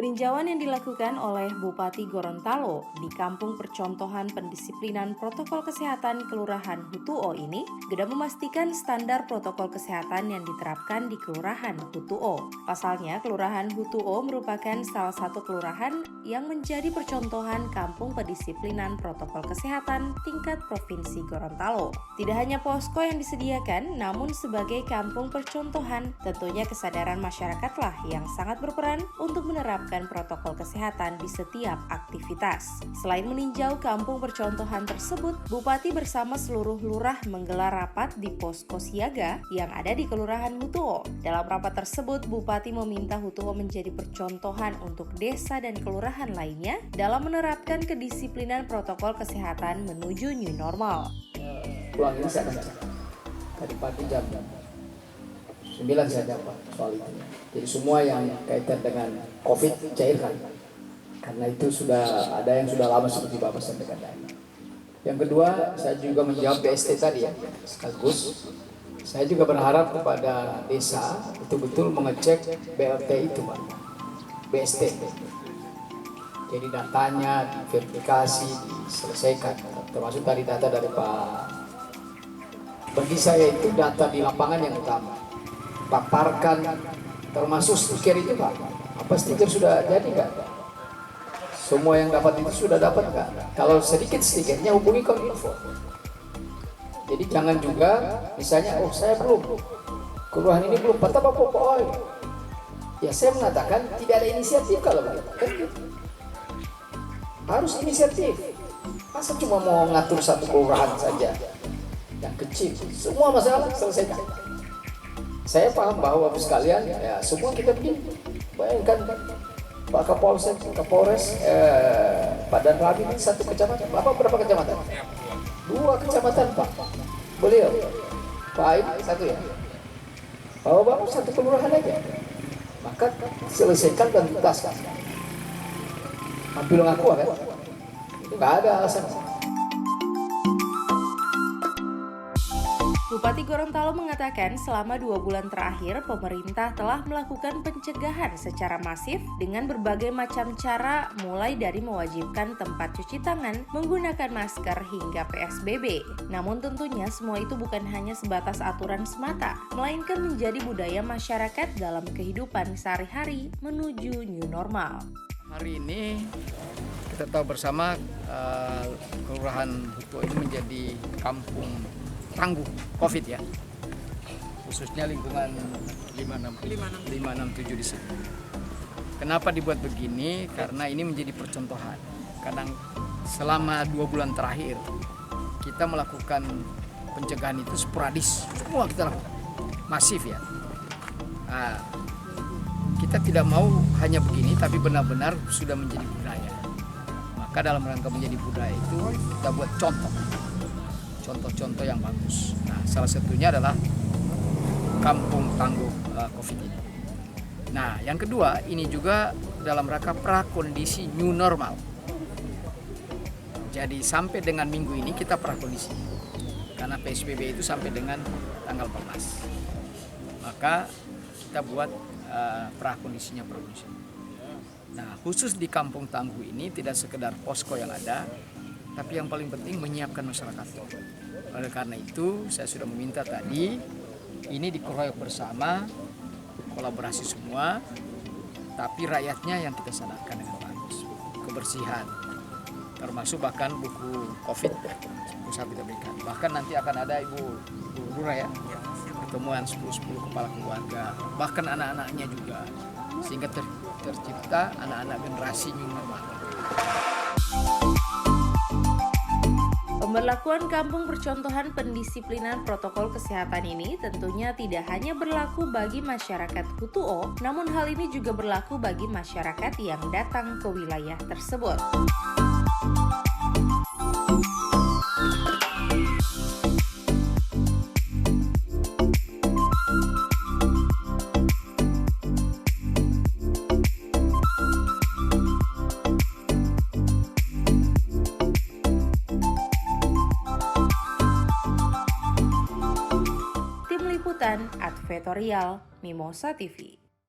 Peninjauan yang dilakukan oleh Bupati Gorontalo di Kampung Percontohan Pendisiplinan Protokol Kesehatan Kelurahan Hutuo ini guna memastikan standar protokol kesehatan yang diterapkan di Kelurahan Hutuo. Pasalnya, Kelurahan Hutuo merupakan salah satu kelurahan yang menjadi percontohan Kampung Pendisiplinan Protokol Kesehatan tingkat Provinsi Gorontalo. Tidak hanya posko yang disediakan, namun sebagai kampung percontohan, tentunya kesadaran masyarakatlah yang sangat berperan untuk menerapkan protokol kesehatan di setiap aktivitas. Selain meninjau kampung percontohan tersebut, Bupati bersama seluruh lurah menggelar rapat di posko siaga yang ada di Kelurahan Hutuo. Dalam rapat tersebut, Bupati meminta Hutuo menjadi percontohan untuk desa dan kelurahan lainnya dalam menerapkan kedisiplinan protokol kesehatan menuju new normal. Pulang ini saya akan cek. Tadi pagi jam 9 saya dapat soal itu. Jadi semua yang kaitan dengan COVID cairkan. Karena itu sudah ada yang sudah lama seperti Bapak sampaikan tadi. Yang kedua, saya juga menjawab BST tadi ya. Sekaligus saya juga berharap kepada desa betul-betul mengecek BLT itu Pak. BST. Jadi datanya diverifikasi, diselesaikan. Termasuk tadi data dari Pak. Bagi saya itu data di lapangan yang utama. Paparkan termasuk stiker itu Pak. Apa stiker sudah jadi nggak? Semua yang dapat itu sudah dapat nggak? Kalau sedikit stikernya hubungi Kominfo. Jadi jangan juga misalnya, oh saya belum, kelurahan ini belum, patah apa. Ya saya mengatakan tidak ada inisiatif kalau begitu. Kan gitu. Harus inisiatif. Masa cuma mau ngatur satu kelurahan saja yang kecil, semua masalah selesaikan. Saya paham bahwa Bapak sekalian, ya semua kita begini. Bayangkan Pak Kapolsek, Kapolres, Pak Danramil ini satu kecamatan. Bapak berapa kecamatan? 2 kecamatan Pak. Beliau, Pak Aib satu ya. Bapak satu kelurahan aja. Maka selesaikan dan tuntaskan. Ambil ngaku kan? Itu nggak ada alasan. Bupati Gorontalo mengatakan selama 2 bulan terakhir pemerintah telah melakukan pencegahan secara masif dengan berbagai macam cara mulai dari mewajibkan tempat cuci tangan, menggunakan masker hingga PSBB. Namun tentunya semua itu bukan hanya sebatas aturan semata, melainkan menjadi budaya masyarakat dalam kehidupan sehari-hari menuju new normal. Hari ini kita tahu bersama Kelurahan Hutuo ini menjadi kampung tangguh COVID ya, khususnya lingkungan 567 di sini. Kenapa dibuat begini? Karena ini menjadi percontohan. Kadang selama 2 bulan terakhir kita melakukan pencegahan itu sporadis, semua kita lakukan masif ya. Nah, kita tidak mau hanya begini, tapi benar-benar sudah menjadi budaya. Maka dalam rangka menjadi budaya itu kita buat contoh-contoh yang bagus. Nah, salah satunya adalah kampung tangguh COVID ini. Nah, yang kedua ini juga dalam rangka prakondisi new normal. Jadi sampai dengan minggu ini kita prakondisi. Karena PSBB itu sampai dengan tanggal 14. Maka kita buat prakondisinya. Nah, khusus di kampung tangguh ini tidak sekedar posko yang ada, tapi yang paling penting menyiapkan masyarakat. Oleh karena itu, saya sudah meminta tadi, ini dikeroyok bersama, kolaborasi semua, tapi rakyatnya yang kita sadarkan dengan bagus. Kebersihan, termasuk bahkan buku COVID, bisa kita berikan. Bahkan nanti akan ada Ibu Lurah ya, pertemuan 10 kepala keluarga, bahkan anak-anaknya juga, sehingga tercipta anak-anak generasi new normal. Pemberlakuan kampung percontohan pendisiplinan protokol kesehatan ini tentunya tidak hanya berlaku bagi masyarakat Hutuo, namun hal ini juga berlaku bagi masyarakat yang datang ke wilayah tersebut. Advertorial Mimosa TV.